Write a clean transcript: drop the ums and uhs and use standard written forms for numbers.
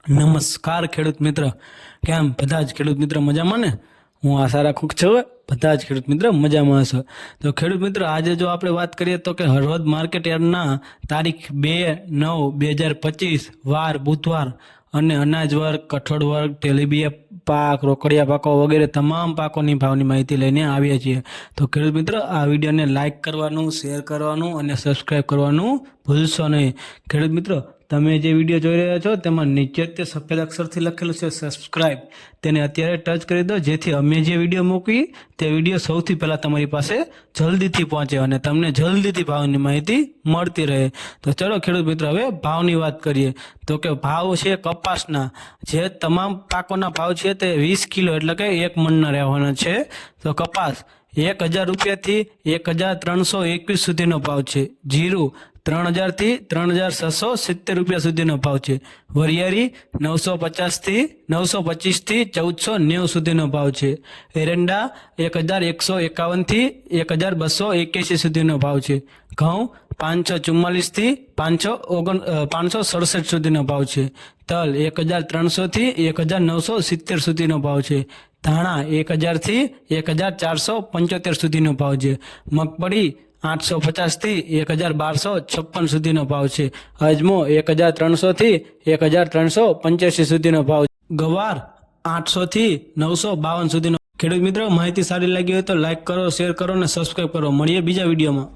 નમસ્કાર ખેડૂત મિત્ર, કેમ બધા જ ખેડૂત મિત્ર મજામાં ને? હું આશા રાખું છું બધા જ ખેડૂત મિત્ર મજામાં હશે. તો ખેડૂત મિત્ર, આજે જો આપણે વાત કરીએ તો કે હળવદ માર્કેટ યાર્ડના તારીખ 2/9/2025 વાર બુધવાર અને અનાજ વર્ગ, કઠોળ વર્ગ, તેલીબિયા પાક, રોકડિયા પાકો વગેરે તમામ પાકોની ભાવની માહિતી લઈને આવ્યા છીએ. તો ખેડૂત મિત્ર, આ વિડીયોને લાઇક કરવાનું, શેર કરવાનું અને સબસ્ક્રાઈબ કરવાનું ભૂલશો નહીં. ખેડૂત મિત્રો, તમે જે વિડીયો જોઈ રહ્યા છો તેમાં નીચે તે સફેદ અક્ષરથી લખેલું છે સબસ્ક્રાઇબ, તેને અત્યારે ટચ કરી દો, જેથી અમે જે વિડીયો મૂકી તે વિડીયો સૌથી પહેલાં તમારી પાસે જલ્દીથી પહોંચે અને તમને જલ્દીથી ભાવની માહિતી મળતી રહે. તો ચલો ખેડૂત મિત્રો, હવે ભાવની વાત કરીએ. તો કે ભાવ છે કપાસના, જે તમામ પાકોના ભાવ છે તે 20 કિલો એટલે કે 1 મણના રહેવાના છે. તો કપાસ 1000 રૂપિયાથી 1321 સુધીનો ભાવ છે. જીરું 3000 થી 3670 રૂપિયા સુધીનો ભાવ છે. વરિયાળી 950 થી 925 થી 1490 સુધીનો ભાવ છે. એરંડા 1151 થી 1281 સુધીનો ભાવ છે. ઘઉં 544 થી 567 સુધીનો ભાવ છે. તલ 1300 થી 1970 સુધીનો ભાવ છે. ધાણા 1000 થી 1475 સુધીનો ભાવ છે. મગફળી 850 થી 1256 સુધીનો ભાવ છે. અજમો 1300 થી 1385 સુધીનો ભાવ છે. ગવાર 800 થી 952 સુધીનો. ખેડૂત મિત્રો, માહિતી સારી લાગી હોય તો લાઈક કરો, શેર કરો અને સબસ્ક્રાઈબ કરો. મળીએ બીજા વિડીયોમાં.